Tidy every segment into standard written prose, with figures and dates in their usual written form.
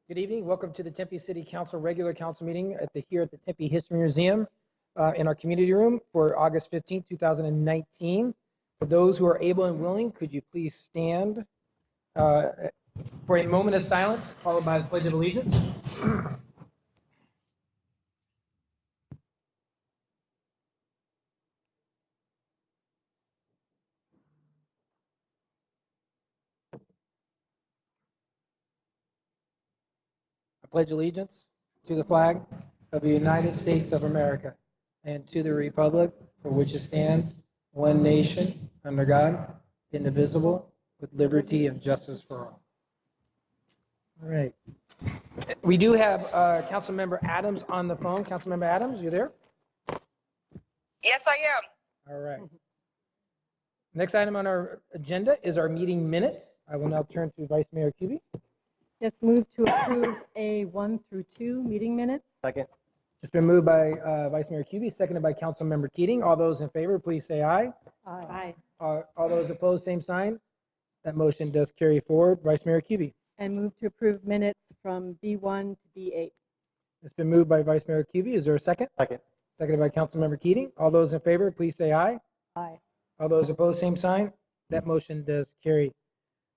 Good evening. Welcome to the Tempe City Council regular council meeting here at the Tempe History Museum in our community room for August 15th, 2019. For those who are able and willing, could you please stand for a moment of silence followed by the Pledge of Allegiance? I pledge allegiance to the flag of the United States of America and to the republic for which it stands, one nation, under God, indivisible, with liberty and justice for all. All right. We do have Councilmember Adams on the phone. Councilmember Adams, you there? Yes, I am. All right. Next item on our agenda is our meeting minutes. I will now turn to Vice Mayor Kuby. Yes, move to approve A1 through 2 meeting minutes. Second. It's been moved by Vice Mayor Kuby, seconded by Councilmember Keating. All those in favor, please say aye. Aye. All those opposed, same sign. That motion does carry forward. Vice Mayor Kuby. And move to approve minutes from B1 to B8. It's been moved by Vice Mayor Kuby. Is there a second? Second. Seconded by Councilmember Keating. All those in favor, please say aye. Aye. All those opposed, same sign. That motion does carry.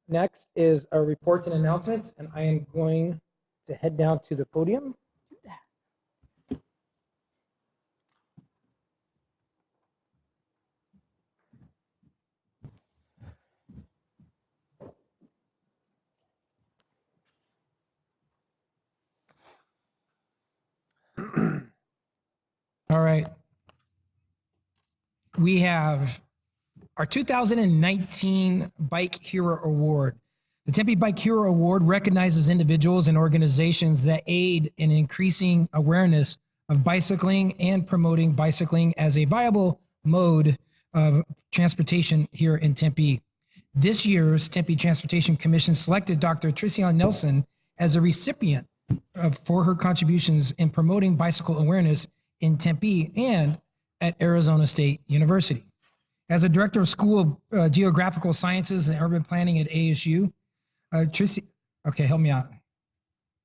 Next is our reports and announcements, and I am going to head down to the podium. All right. We have our 2019 Bike Hero Award. The Tempe Bike Hero Award recognizes individuals and organizations that aid in increasing awareness of bicycling and promoting bicycling as a viable mode of transportation here in Tempe. This year's Tempe Transportation Commission selected Dr. Trician Nelson as a recipient for her contributions in promoting bicycle awareness in Tempe and at Arizona State University. As a director of School of Geographical Sciences and Urban Planning at ASU, okay, help me out.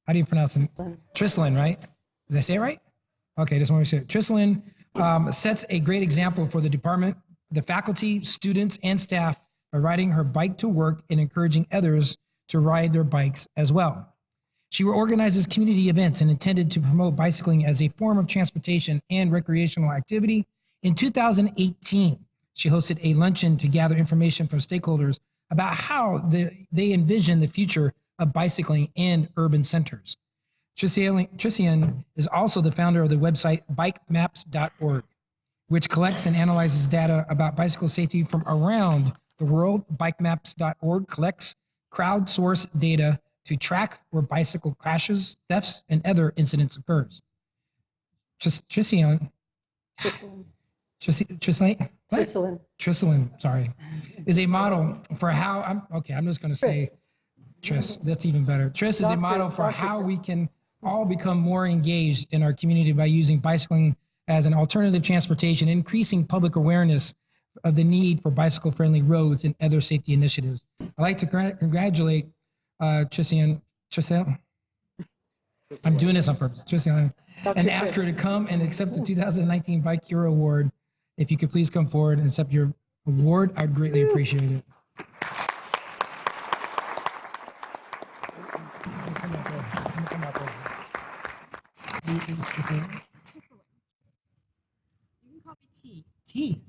How do you pronounce it? Trician, right? Did I say it right? Okay, just want to say it. Trician sets a great example for the department, the faculty, students, and staff by riding her bike to work and encouraging others to ride their bikes as well. She organizes community events and intended to promote bicycling as a form of transportation and recreational activity. In 2018, she hosted a luncheon to gather information from stakeholders about how they envision the future of bicycling in urban centers. Trician is also the founder of the website bikemaps.org, which collects and analyzes data about bicycle safety from around the world. Bikemaps.org collects crowdsourced data to track where bicycle crashes, thefts, and other incidents occurs. Trician, sorry, is a model for how, I'm just going to say Tris, that's even better. Tris is a model for how we can all become more engaged in our community by using bicycling as an alternative transportation, increasing public awareness of the need for bicycle-friendly roads and other safety initiatives. I'd like to congratulate Trician, I'm doing this on purpose, Trician, and ask her to come and accept the 2019 Bike Hero Award. If you could please come forward and accept your award, I'd greatly appreciate it. You can call me T. T.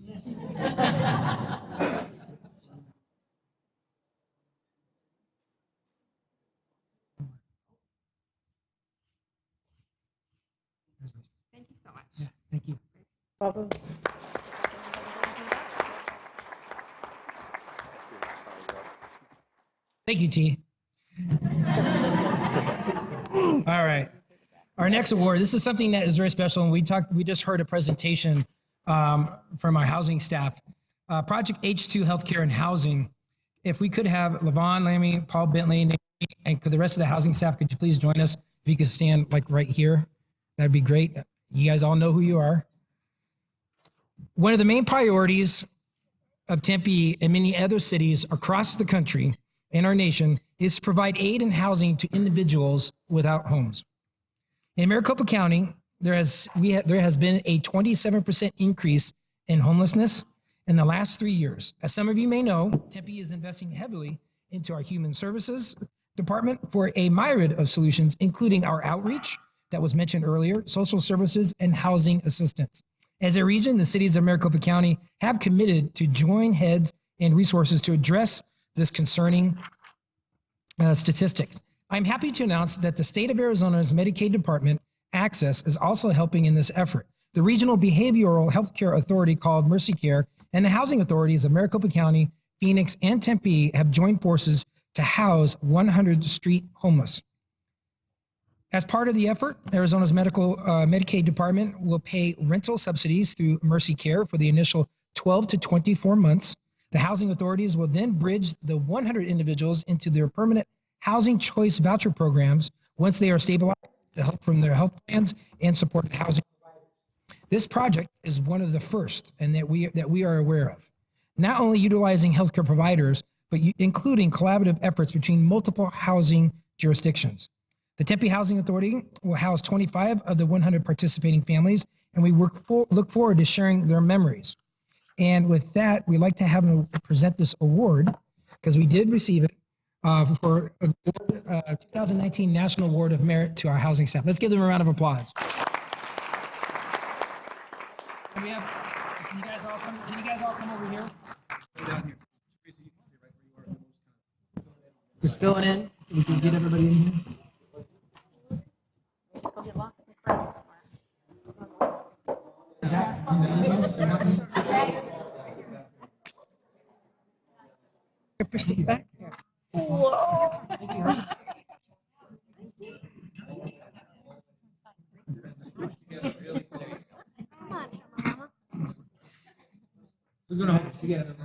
Thank you so much. Yeah, thank you. Welcome. Thank you, T. All right. Our next award, this is something that is very special, and we just heard a presentation from our housing staff. Project H2 Healthcare and Housing. If we could have Levon, Lammy, Paul Bentley, and the rest of the housing staff, could you please join us? If you could stand like right here, that'd be great. You guys all know who you are. One of the main priorities of Tempe and many other cities across the country in our nation is to provide aid and housing to individuals without homes. In Maricopa County, there has been a 27% increase in homelessness in the last 3 years. As some of you may know, Tempe is investing heavily into our human services department for a myriad of solutions, including our outreach that was mentioned earlier, social services, and housing assistance. As a region, the cities of Maricopa County have committed to join heads and resources to address this concerning statistic. I'm happy to announce that the state of Arizona's Medicaid department, Access, is also helping in this effort. The Regional Behavioral Healthcare Authority, called Mercy Care, and the housing authorities of Maricopa County, Phoenix, and Tempe have joined forces to house 100 street homeless. As part of the effort, Arizona's Medicaid department will pay rental subsidies through Mercy Care for the initial 12 to 24 months. The housing authorities will then bridge the 100 individuals into their permanent housing choice voucher programs once they are stabilized, to help from their health plans and support housing providers. This project is one of the first and that we are aware of. Not only utilizing healthcare providers, but including collaborative efforts between multiple housing jurisdictions. The Tempe Housing Authority will house 25 of the 100 participating families, and we look forward to sharing their memories. And with that, we'd like to have them present this award, because we did receive it for a 2019 National Award of Merit to our housing staff. Let's give them a round of applause. Can you guys all come over here? Just fill it in so we can get everybody in here. Chrissy's back here. Whoa. We're gonna hold it together.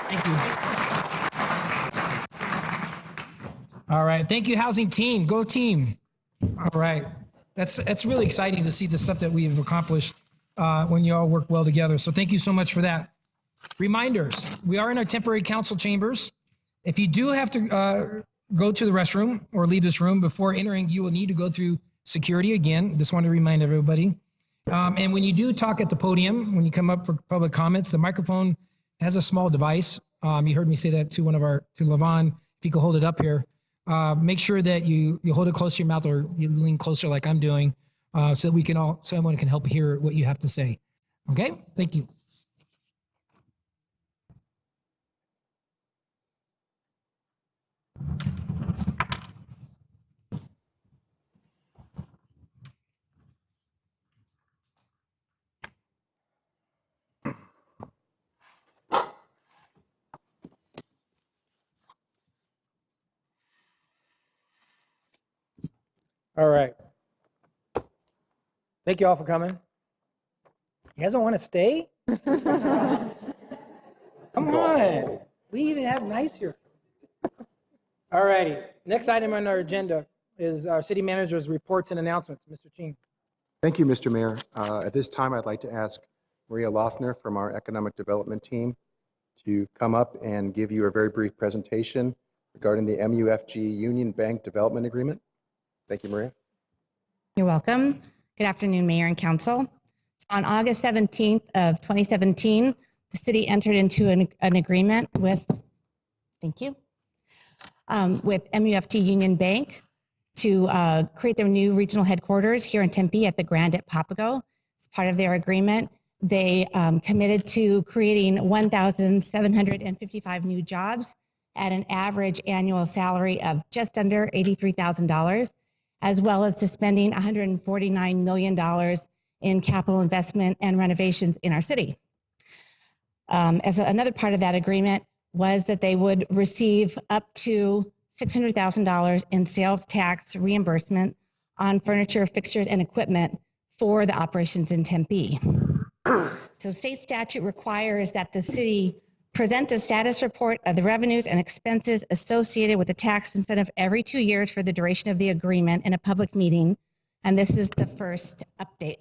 Thank you. All right. Thank you, housing team. Go team. All right. That's really exciting to see the stuff that we've accomplished when you all work well together. So thank you so much for that. Reminders, we are in our temporary council chambers. If you do have to go to the restroom or leave this room before entering, you will need to go through security again. Just want to remind everybody. And when you do talk at the podium, when you come up for public comments, the microphone has a small device. You heard me say that to Levon. If you could hold it up here, make sure that you hold it close to your mouth, or you lean closer like I'm doing, so that so everyone can help hear what you have to say. Okay, thank you. All right. Thank you all for coming. You guys don't want to stay? Come on. We even have nice here. All righty. Next item on our agenda is our city manager's reports and announcements. Mr. Ching. Thank you, Mr. Mayor. At this time, I'd like to ask Maria Loeffner from our economic development team to come up and give you a very brief presentation regarding the MUFG Union Bank Development Agreement. Thank you, Maria. You're welcome. Good afternoon, Mayor and Council. On August 17th of 2017, the city entered into an agreement with, thank you, with MUFG Union Bank to create their new regional headquarters here in Tempe at the Grand at Papago. As part of their agreement, they committed to creating 1,755 new jobs at an average annual salary of just under $83,000, as well as to spending $149 million in capital investment and renovations in our city. As another part of that agreement was that they would receive up to $600,000 in sales tax reimbursement on furniture, fixtures, and equipment for the operations in Tempe. So state statute requires that the city present a status report of the revenues and expenses associated with the tax incentive every 2 years for the duration of the agreement in a public meeting. And this is the first update.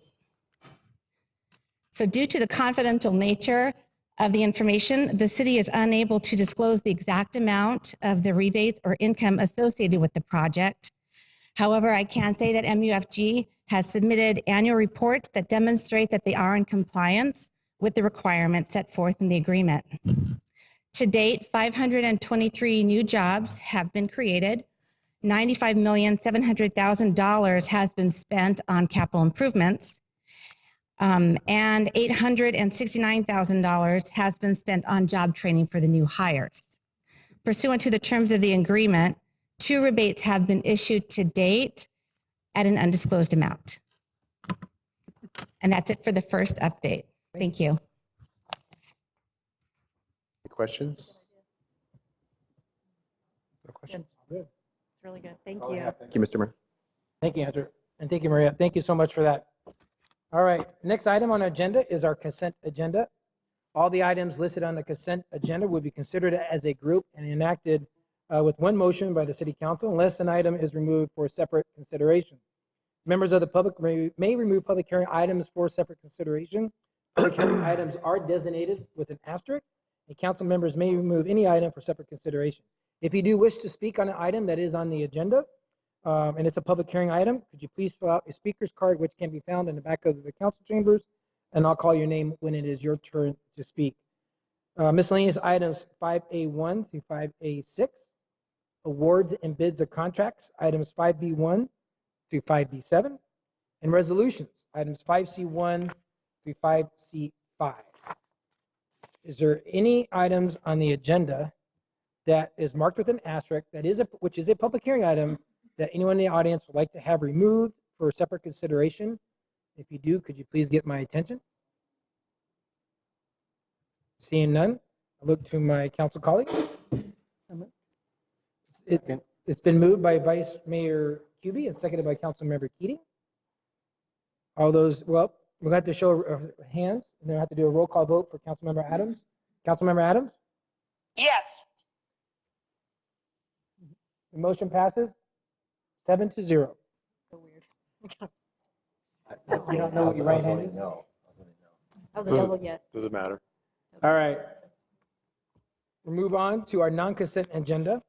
So due to the confidential nature of the information, the city is unable to disclose the exact amount of the rebates or income associated with the project. However, I can say that MUFG has submitted annual reports that demonstrate that they are in compliance with the requirements set forth in the agreement. To date, 523 new jobs have been created. $95,700,000 has been spent on capital improvements. And $869,000 has been spent on job training for the new hires. Pursuant to the terms of the agreement, 2 rebates have been issued to date at an undisclosed amount. And that's it for the first update. Thank you. Any questions? No questions? It's really good. Thank All I you. have. Thank you, Mr. Mayor. Thank you, Andrew. And thank you, Maria. Thank you so much for that. All right, next item on our agenda is our consent agenda. All the items listed on the consent agenda will be considered as a group and enacted with one motion by the City Council unless an item is removed for separate consideration. Members of the public may remove public hearing items for separate consideration. Public hearing items are designated with an asterisk, and council members may remove any item for separate consideration. If you do wish to speak on an item that is on the agenda, and it's a public hearing item, could you please fill out your speaker's card, which can be found in the back of the council chambers, and I'll call your name when it is your turn to speak. Miscellaneous items 5A1 through 5A6, awards and bids of contracts, items 5B1 through 5B7, and resolutions, items 5C1 through 5C5. Is there any items on the agenda that is marked with an asterisk which is a public hearing item that anyone in the audience would like to have removed for separate consideration? If you do, could you please get my attention? Seeing none, I look to my council colleagues. It's been moved by Vice Mayor Cubie and seconded by Councilmember Keating. All those, well, we'll have to show hands, and then we'll have to do a roll call vote for Councilmember Adams. Councilmember Adams? Yes. The motion passes 7-0. So weird. You don't know what your right hand is? No. That was a double yes. Does it matter? All right. We'll move on to our non-consent agenda.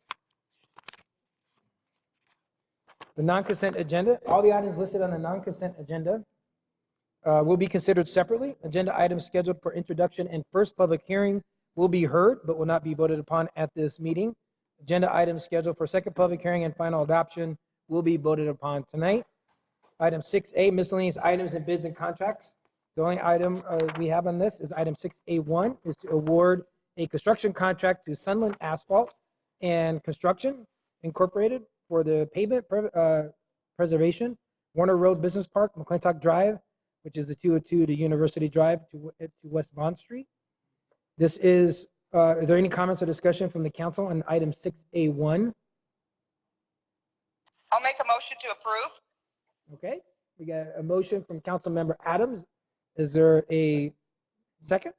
The non-consent agenda, all the items listed on the non-consent agenda will be considered separately. Agenda items scheduled for introduction and first public hearing will be heard, but will not be voted upon at this meeting. Agenda items scheduled for second public hearing and final adoption will be voted upon tonight. Item 6A, miscellaneous items and bids and contracts. The only item we have on this is item 6A1, is to award a construction contract to Sunland Asphalt and Construction Incorporated for the pavement preservation, Warner Road Business Park, McClintock Drive, which is the 202 to University Drive to West Bond Street. This is there any comments or discussion from the council on item 6A1? I'll make a motion to approve. Okay, we got a motion from Councilmember Adams. Is there a second?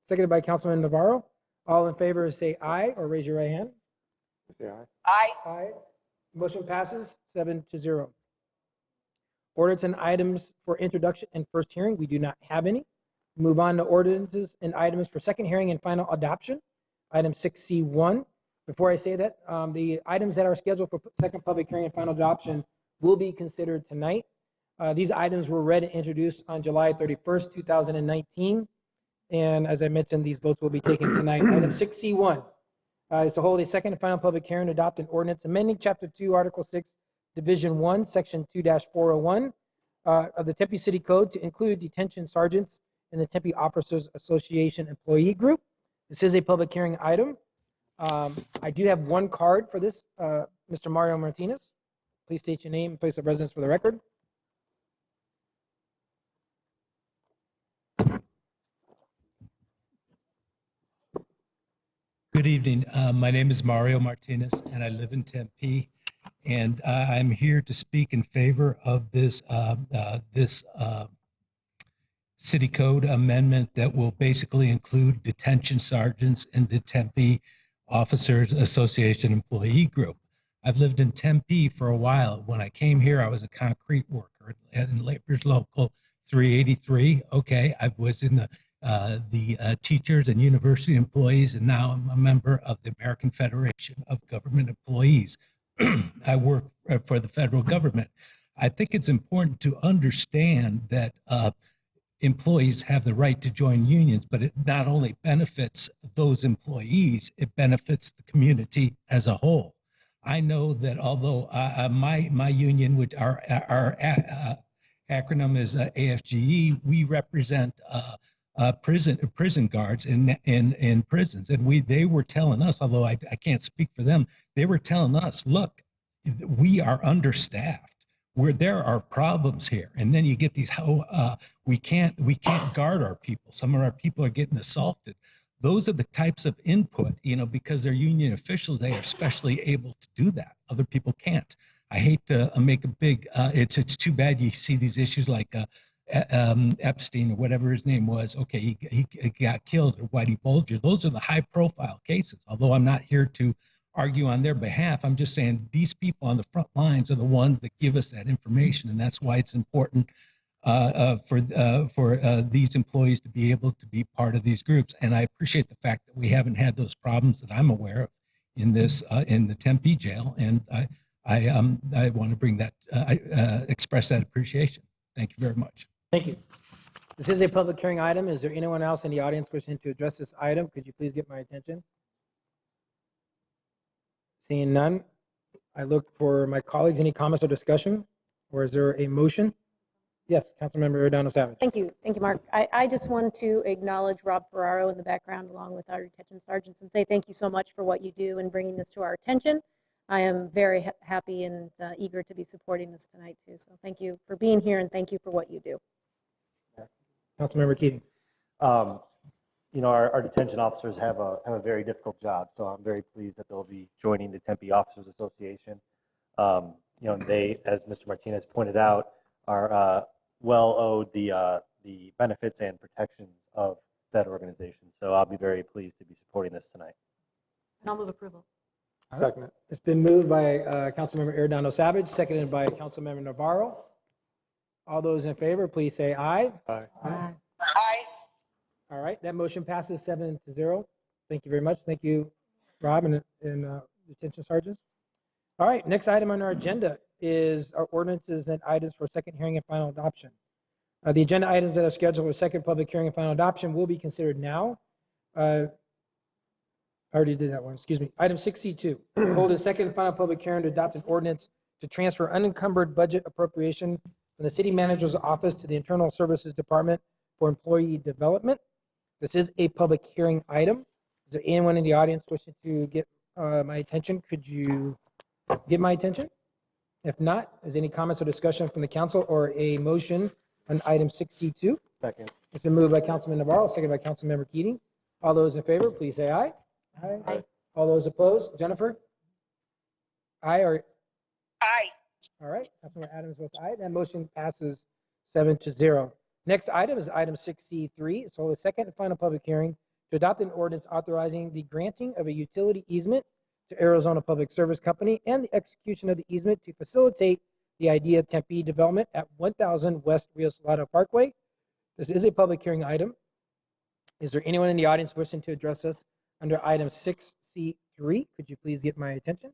Seconded by Councilman Navarro. All in favor say aye or raise your right hand. Say aye. Aye. Aye. Motion passes 7-0. Ordinance and items for introduction and first hearing, we do not have any. Move on to ordinances and items for second hearing and final adoption. Item 6C1. Before I say that, the items that are scheduled for second public hearing and final adoption will be considered tonight. These items were read and introduced on July 31st, 2019. And as I mentioned, these votes will be taken tonight. Item 6C1 is to hold a second and final public hearing to adopt an ordinance amending Chapter 2, Article 6, Division 1, Section 2-401 of the Tempe City Code to include detention sergeants in the Tempe Officers Association Employee Group. This is a public hearing item. I do have one card for this, Mr. Mario Martinez. Please state your name and place of residence for the record. Good evening. My name is Mario Martinez, and I live in Tempe. And I'm here to speak in favor of this city code amendment that will basically include detention sergeants in the Tempe Officers Association employee group. I've lived in Tempe for a while. When I came here, I was a concrete worker in Labor's Local 383. Okay, I was in the teachers and university employees, and now I'm a member of the American Federation of Government Employees. I work for the federal government. I think it's important to understand that employees have the right to join unions, but it not only benefits those employees, it benefits the community as a whole. I know that although my union, which our acronym is AFGE, we represent prison guards in prisons, and they were telling us, although I can't speak for them, they were telling us, look, we are understaffed. There are problems here, and then you get these we can't guard our people. Some of our people are getting assaulted. Those are the types of input, because they're union officials, they are especially able to do that. Other people can't. I hate to make a big, it's too bad you see these issues like Epstein or whatever his name was. Okay, he got killed, or Whitey Bulger. Those are the high profile cases. Although I'm not here to argue on their behalf, I'm just saying these people on the front lines are the ones that give us that information. And that's why it's important for these employees to be able to be part of these groups. And I appreciate the fact that we haven't had those problems that I'm aware of in the Tempe jail. And I want to bring that, express that appreciation. Thank you very much. Thank you. This is a public hearing item. Is there anyone else in the audience wishing to address this item? Could you please get my attention? Seeing none, I look for my colleagues. Any comments or discussion? Or is there a motion? Yes, Councilmember Giordano Savage. Thank you, Mark. I just want to acknowledge Rob Ferraro in the background along with our detention sergeants and say thank you so much for what you do and bringing this to our attention. I am very happy and eager to be supporting this tonight too. So thank you for being here and thank you for what you do. Councilmember Keating. Our detention officers have a very difficult job, so I'm very pleased that they'll be joining the Tempe Officers Association. They, as Mr. Martinez pointed out, are well owed the benefits and protections of that organization. So I'll be very pleased to be supporting this tonight. And I'll move approval. Second. It's been moved by Councilmember Giordano Savage, seconded by Councilmember Navarro. All those in favor, please say aye. Aye. Aye. Aye. All right, that motion passes 7-0. Thank you very much. Thank you, Rob and detention sergeants. All right, next item on our agenda is our ordinances and items for second hearing and final adoption. The agenda items that are scheduled for second public hearing and final adoption will be considered now. I already did that one, excuse me. Item 6C2, hold a second and final public hearing to adopt an ordinance to transfer unencumbered budget appropriation from the city manager's office to the Internal Services Department for employee development. This is a public hearing item. Is there anyone in the audience wishing to get my attention? Could you get my attention? If not, is any comments or discussion from the council or a motion on item 6C2? Second. It's been moved by Councilman Navarro, seconded by Councilmember Keating. All those in favor, please say aye. Aye. All those opposed? Jennifer? Aye or? Aye. All right, Councilmember Adams votes aye. That motion passes 7-0. Next item is item 6C3. So a second and final public hearing to adopt an ordinance authorizing the granting of a utility easement to Arizona Public Service Company and the execution of the easement to facilitate the idea Tempe development at 1000 West Rio Salado Parkway. This is a public hearing item. Is there anyone in the audience wishing to address us under item 6C3? Could you please get my attention?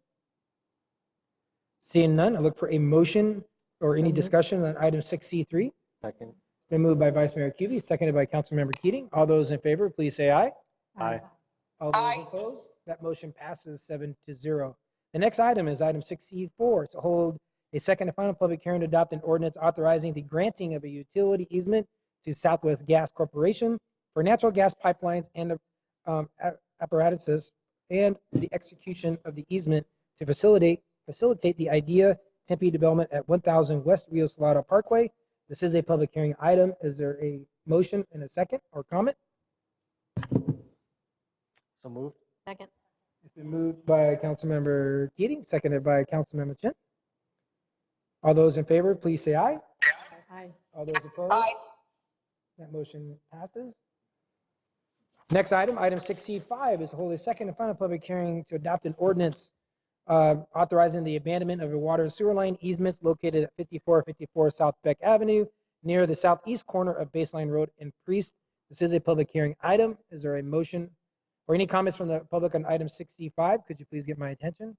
Seeing none, I look for a motion or any discussion on item 6C3. Second. It's been moved by Vice Mayor Cubey, seconded by Councilmember Keating. All those in favor, please say aye. Aye. All those Aye. opposed? That motion passes 7-0. The next item is item 6C4. To hold a second and final public hearing to adopt an ordinance authorizing the granting of a utility easement to Southwest Gas Corporation for natural gas pipelines and apparatuses and the execution of the easement to facilitate the idea Tempe development at 1000 West Rio Salado Parkway. This is a public hearing item. Is there a motion and a second or comment? So moved. Second. It's been moved by Councilmember Keating, seconded by Councilmember Chin. All those in favor, please say aye. Aye. All those opposed? Aye. That motion passes. Next item, item 6C5, is to hold a second and final public hearing to adopt an ordinance authorizing the abandonment of a water and sewer line easements located at 5454 South Beck Avenue near the southeast corner of Baseline Road and Priest. This is a public hearing item. Is there a motion or any comments from the public on item 6C5? Could you please get my attention?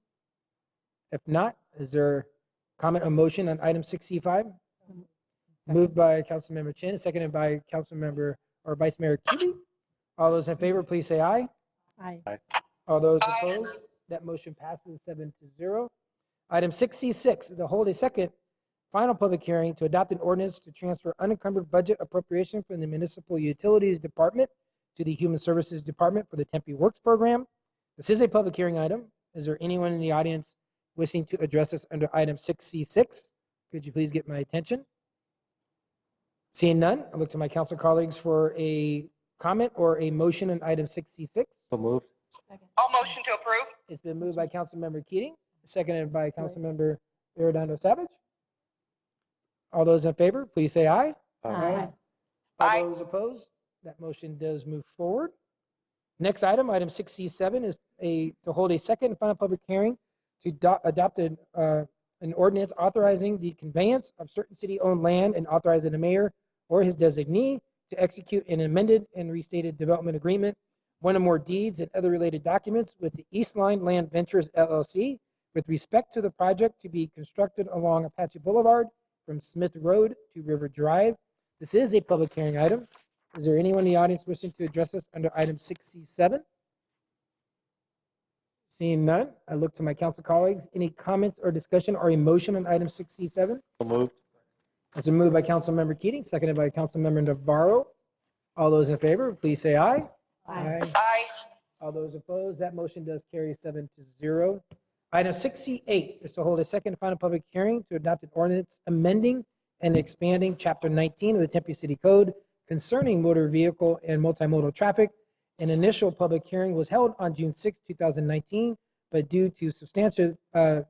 If not, is there comment or motion on item 6C5? Moved by Councilmember Chin, seconded by Councilmember or Vice Mayor Keating. All those in favor, please say aye. Aye. All those Aye. opposed? That motion passes 7-0. Item 6C6, to hold a second final public hearing to adopt an ordinance to transfer unencumbered budget appropriation from the Municipal Utilities Department to the Human Services Department for the Tempe Works Program. This is a public hearing item. Is there anyone in the audience wishing to address us under item 6C6? Could you please get my attention? Seeing none, I look to my council colleagues for a comment or a motion on item 6C6. So moved. All motion to approve? It's been moved by Councilmember Keating, seconded by Councilmember Arredondo Savage. All those in favor, please say aye. Aye. Aye. All those opposed? That motion does move forward. Next item, item 6C7, is to hold a second and final public hearing to adopt an ordinance authorizing the conveyance of certain city-owned land and authorizing the mayor or his designee to execute an amended and restated development agreement, one or more deeds and other related documents with the East Line Land Ventures LLC with respect to the project to be constructed along Apache Boulevard from Smith Road to River Drive. This is a public hearing item. Is there anyone in the audience wishing to address us under item 6C7? Seeing none, I look to my council colleagues. Any comments or discussion or emotion on item 6C7? So moved. It's been moved by Councilmember Keating, seconded by Councilmember Navarro. All those in favor, please say aye. Aye. Aye. All those opposed, that motion does carry 7-0. Item 6C8 is to hold a second and final public hearing to adopt an ordinance amending and expanding Chapter 19 of the Tempe City Code concerning motor vehicle and multimodal traffic. An initial public hearing was held on June 6, 2019, but due to substantial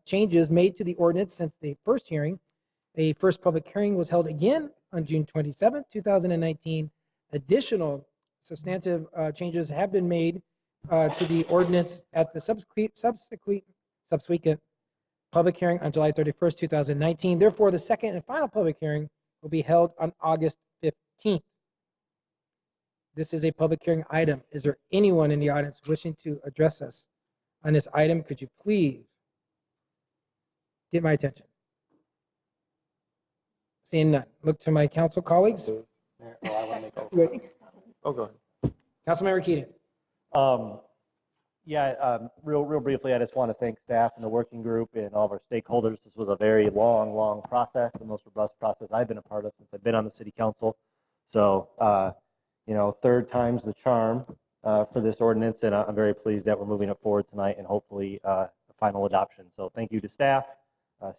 changes made to the ordinance since the first hearing, a first public hearing was held again on June 27, 2019. Additional substantive changes have been made to the ordinance at the subsequent public hearing on July 31st, 2019. Therefore, the second and final public hearing will be held on August 15th. This is a public hearing item. Is there anyone in the audience wishing to address us on this item? Could you please get my attention? Seeing none. Look to my council colleagues. Mayor, oh, I want to make a. Wait, Oh, go ahead. Councilmember Keating. Real briefly, I just want to thank staff and the working group and all of our stakeholders. This was a very long process, the most robust process I've been a part of since I've been on the city council. So, third time's the charm for this ordinance, and I'm very pleased that we're moving it forward tonight and hopefully a final adoption. So thank you to staff,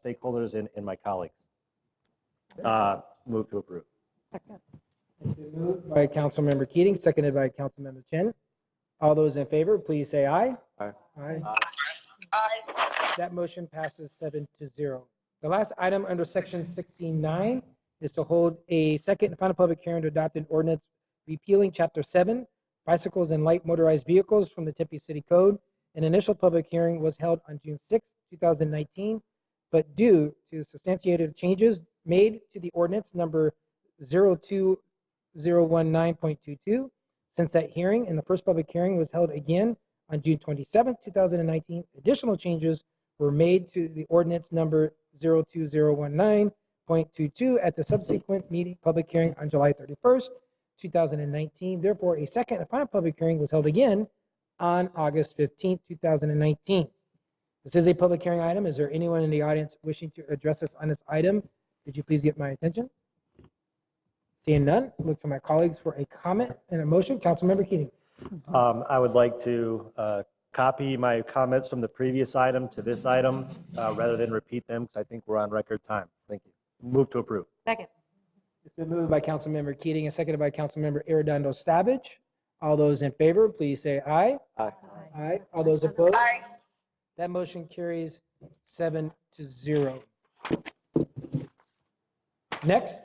stakeholders, and my colleagues. Move to approve. It's been moved by Councilmember Keating, seconded by Councilmember Chen. All those in favor, please say aye. Aye. Aye. Aye. That motion passes 7-0. The last item under section 69 is to hold a second and final public hearing to adopt an ordinance repealing Chapter 7, bicycles and light motorized vehicles from the Tempe City Code. An initial public hearing was held on June 6, 2019, but due to substantiated changes made to the ordinance number 02019.22, since that hearing and the first public hearing was held again on June 27, 2019, additional changes were made to the ordinance number 02019.22 at the subsequent meeting public hearing on July 31st, 2019. Therefore, a second and final public hearing was held again on August 15, 2019. This is a public hearing item. Is there anyone in the audience wishing to address us on this item? Could you please get my attention? Seeing none, look to my colleagues for a comment and a motion. Councilmember Keating. I would like to copy my comments from the previous item to this item rather than repeat them because I think we're on record time. Thank you. Move to approve. Second. It's been moved by Councilmember Keating and seconded by Councilmember Arredondo Savage. All those in favor, please say aye. Aye. Aye. All those opposed? Aye. That motion carries 7-0. Next,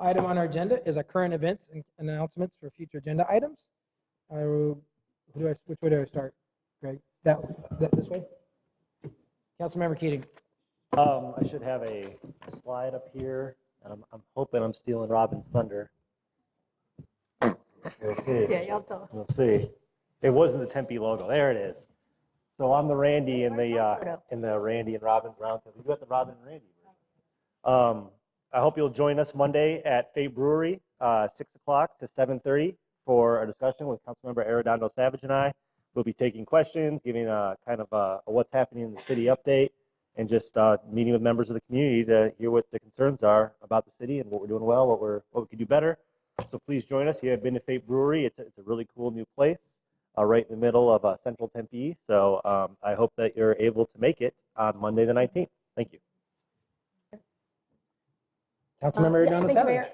item on our agenda is our current events and announcements for future agenda items. Which way do I start, Greg? This way? Councilmember Keating. I should have a slide up here, and I'm hoping I'm stealing Robin's thunder. We'll see. Yeah, y'all tell. We'll see. It wasn't the Tempe logo. There it is. So I'm the Randy in the Randy and Robin roundtable. You got the Robin and Randy. I hope you'll join us Monday at Fate Brewery, 6 o'clock to 7:30 for a discussion with Councilmember Arredondo Savage and I. We'll be taking questions, giving a kind of a what's happening in the city update, and just meeting with members of the community to hear what the concerns are about the city and what we're doing well, what we could do better. So please join us. If you have been to Fate Brewery, it's a really cool new place right in the middle of central Tempe. So I hope that you're able to make it on Monday the 19th. Thank you. Councilmember Arredondo Thank you, Savage. Mayor.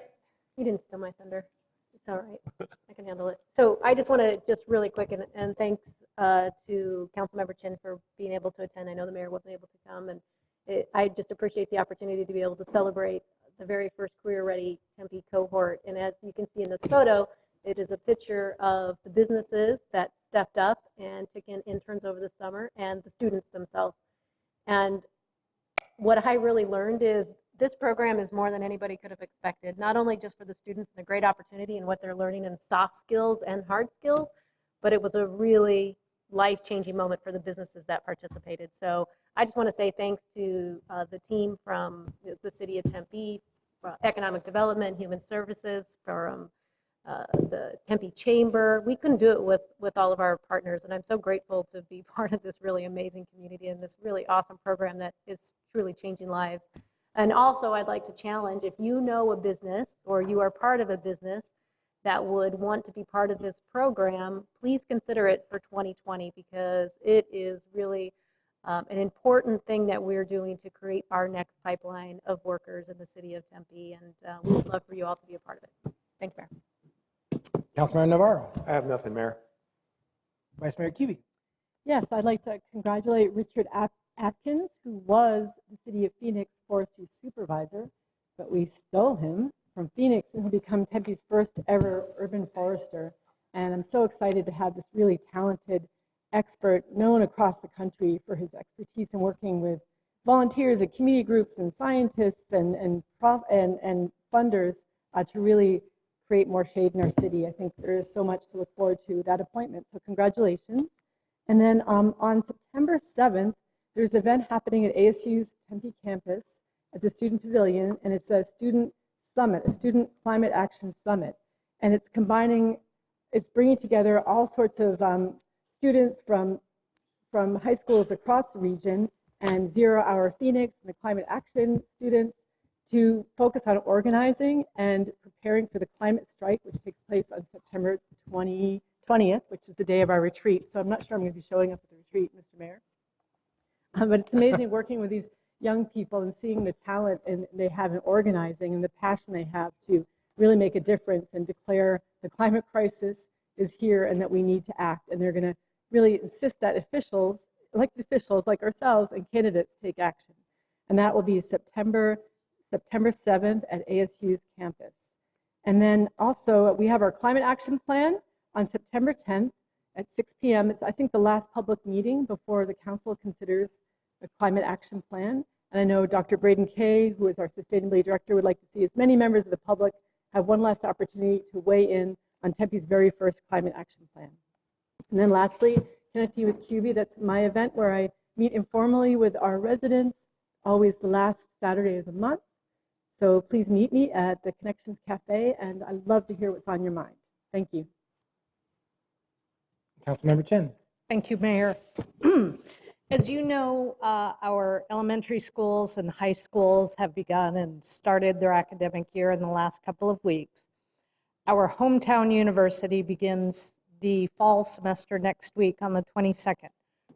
You didn't steal my thunder. It's all right. I can handle it. So I just want to just really quick and thanks to Councilmember Chin for being able to attend. I know the mayor wasn't able to come, and I just appreciate the opportunity to be able to celebrate the very first Career Ready Tempe cohort. And as you can see in this photo, it is a picture of the businesses that stepped up and took in interns over the summer and the students themselves. And what I really learned is this program is more than anybody could have expected, not only just for the students and the great opportunity and what they're learning in soft skills and hard skills, but it was a really life-changing moment for the businesses that participated. So I just want to say thanks to the team from the city of Tempe, Economic Development, Human Services, from the Tempe Chamber. We couldn't do it with all of our partners, and I'm so grateful to be part of this really amazing community and this really awesome program that is truly changing lives. And also, I'd like to challenge, if you know a business or you are part of a business that would want to be part of this program, please consider it for 2020, because it is really an important thing that we're doing to create our next pipeline of workers in the city of Tempe, and we would love for you all to be a part of it. Thank you, Mayor. Councilmember Navarro. I have nothing, Mayor. Vice Mayor Cubey. Yes, I'd like to congratulate Richard Atkins, who was the City of Phoenix Forestry Supervisor, but we stole him from Phoenix and he'll become Tempe's first ever urban forester. And I'm so excited to have this really talented expert known across the country for his expertise in working with volunteers and community groups and scientists and funders to really create more shade in our city. I think there is so much to look forward to that appointment. So congratulations. And then on September 7th, there's an event happening at ASU's Tempe campus at the Student Pavilion, and it's a student summit, a student climate action summit. And it's bringing together all sorts of students from high schools across the region and Zero Hour Phoenix and the climate action students to focus on organizing and preparing for the climate strike, which takes place on September 20th, which is the day of our retreat. So I'm not sure I'm going to be showing up at the retreat, Mr. Mayor. But it's amazing working with these young people and seeing the talent they have in organizing and the passion they have to really make a difference and declare the climate crisis is here and that we need to act. And they're going to really insist that elected officials like ourselves and candidates take action. And that will be September 7th at ASU's campus. And then also we have our climate action plan on September 10th at 6 p.m. It's, I think, the last public meeting before the council considers the climate action plan. And I know Dr. Braden Kay, who is our sustainability director, would like to see as many members of the public have one last opportunity to weigh in on Tempe's very first climate action plan. And then lastly, Connecting with QB, that's my event where I meet informally with our residents, always the last Saturday of the month. So please meet me at the Connections Cafe, and I'd love to hear what's on your mind. Thank you. Councilmember Chen. Thank you, Mayor. As you know, our elementary schools and high schools have begun and started their academic year in the last couple of weeks. Our hometown university begins the fall semester next week on the 22nd.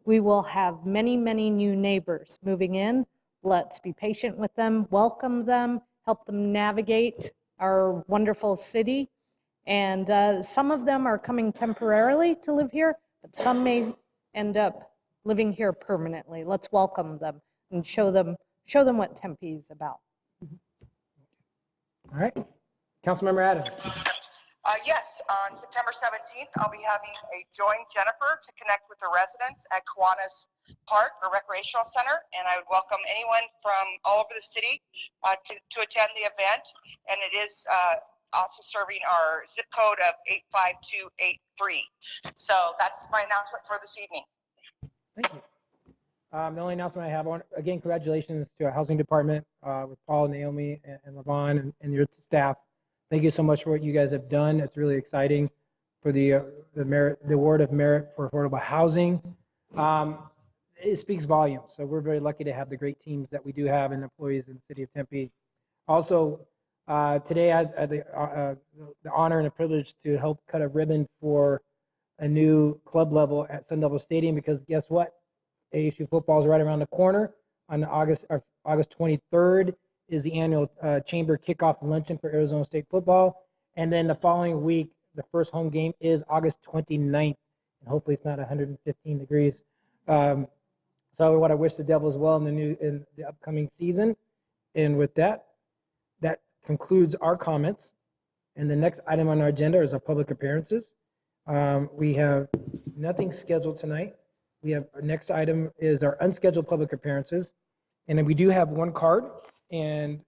We will have many, many new neighbors moving in. Let's be patient with them, welcome them, help them navigate our wonderful city. And some of them are coming temporarily to live here, but some may end up living here permanently. Let's welcome them and show them what Tempe is about. All right. Councilmember Adams. Yes, on September 17th, I'll be having a Join Jennifer to connect with the residents at Kiwanis Park or Recreational Center, and I would welcome anyone from all over the city to attend the event. And it is also serving our zip code of 85283. So that's my announcement for this evening. Thank you. The only announcement I have, again, congratulations to our housing department with Paul, Naomi, and Levon and your staff. Thank you so much for what you guys have done. It's really exciting for the award of merit for affordable housing. It speaks volumes. So we're very lucky to have the great teams that we do have and employees in the city of Tempe. Also, today I had the honor and a privilege to help cut a ribbon for a new club level at Sun Devil Stadium, because guess what? ASU football is right around the corner. On August 23rd is the annual chamber kickoff luncheon for Arizona State football. And then the following week, the first home game is August 29th. And hopefully it's not 115 degrees. So I want to wish the Devils well in the upcoming season. And with that, that concludes our comments. And the next item on our agenda is our public appearances. We have nothing scheduled tonight. Our next item is our unscheduled public appearances. And then we do have one card. And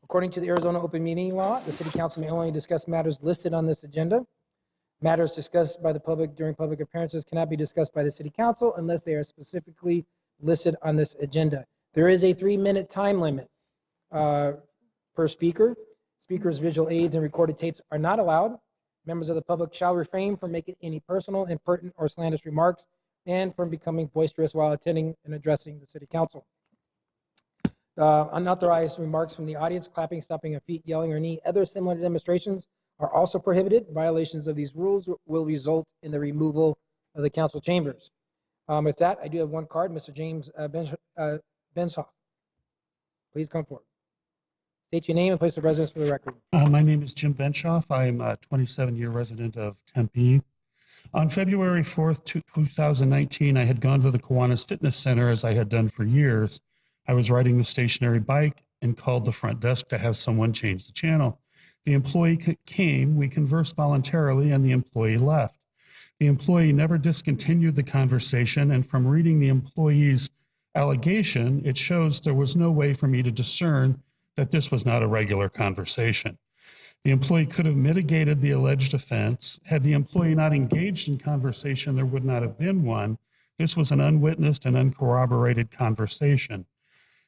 according to the Arizona Open Meeting Law, the City Council may only discuss matters listed on this agenda. Matters discussed by the public during public appearances cannot be discussed by the City Council unless they are specifically listed on this agenda. There is a 3-minute time limit per speaker. Speakers' visual aids and recorded tapes are not allowed. Members of the public shall refrain from making any personal, impertinent, or slanderous remarks and from becoming boisterous while attending and addressing the City Council. Unauthorized remarks from the audience, clapping, stomping of feet, yelling, or any other similar demonstrations are also prohibited. Violations of these rules will result in the removal of the council chambers. With that, I do have one card, Mr. James Benshoff. Please come forward. State your name and place of residence for the record. My name is Jim Benshoff. I'm a 27-year resident of Tempe. On February 4th, 2019, I had gone to the Kiwanis Fitness Center as I had done for years. I was riding the stationary bike and called the front desk to have someone change the channel. The employee came, we conversed voluntarily, and the employee left. The employee never discontinued the conversation, and from reading the employee's allegation, it shows there was no way for me to discern that this was not a regular conversation. The employee could have mitigated the alleged offense. Had the employee not engaged in conversation, there would not have been one. This was an unwitnessed and uncorroborated conversation.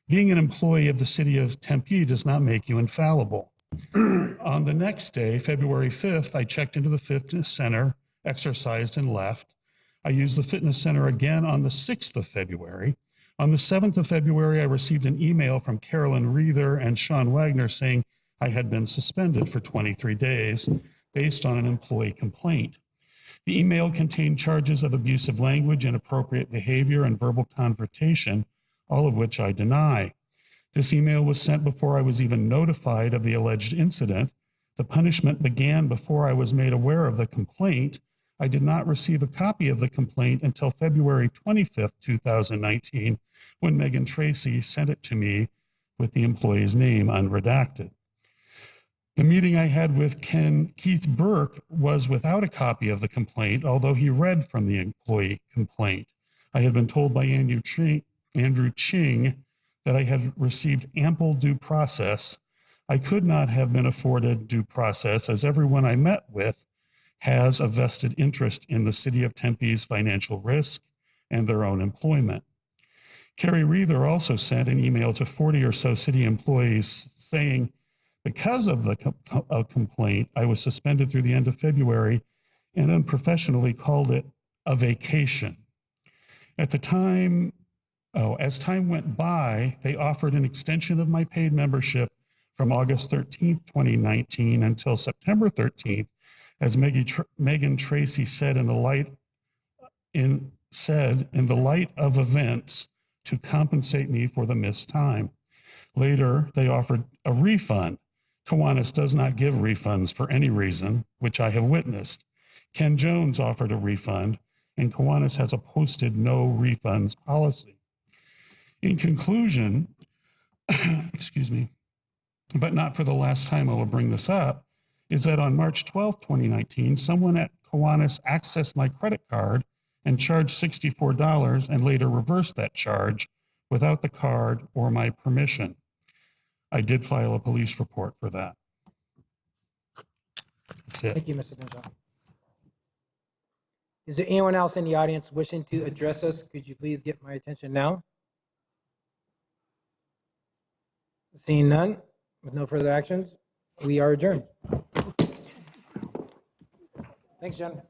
Being an employee of the city of Tempe does not make you infallible. On the next day, February 5th, I checked into the fitness center, exercised, and left. I used the fitness center again on the 6th of February. On the 7th of February, I received an email from Carolyn Reether and Sean Wagner saying I had been suspended for 23 days based on an employee complaint. The email contained charges of abusive language, inappropriate behavior, and verbal confrontation, all of which I deny. This email was sent before I was even notified of the alleged incident. The punishment began before I was made aware of the complaint. I did not receive a copy of the complaint until February 25th, 2019, when Megan Tracy sent it to me with the employee's name unredacted. The meeting I had with Keith Burke was without a copy of the complaint, although he read from the employee complaint. I had been told by Andrew Ching that I had received ample due process. I could not have been afforded due process, as everyone I met with has a vested interest in the city of Tempe's financial risk and their own employment. Carrie Reether also sent an email to 40 or so city employees saying, because of the complaint, I was suspended through the end of February and unprofessionally called it a vacation. At the time, as time went by, they offered an extension of my paid membership from August 13th, 2019 until September 13th, as Megan Tracy said in the light of events to compensate me for the missed time. Later, they offered a refund. Kiwanis does not give refunds for any reason, which I have witnessed. Ken Jones offered a refund, and Kiwanis has a posted no refunds policy. In conclusion, excuse me, but not for the last time I will bring this up, is that on March 12, 2019, someone at Kiwanis accessed my credit card and charged $64 and later reversed that charge without the card or my permission. I did file a police report for that. That's it. Thank you, Mr. Benshaw. Is there anyone else in the audience wishing to address us? Could you please get my attention now? Seeing none, with no further actions, we are adjourned. Thanks, John.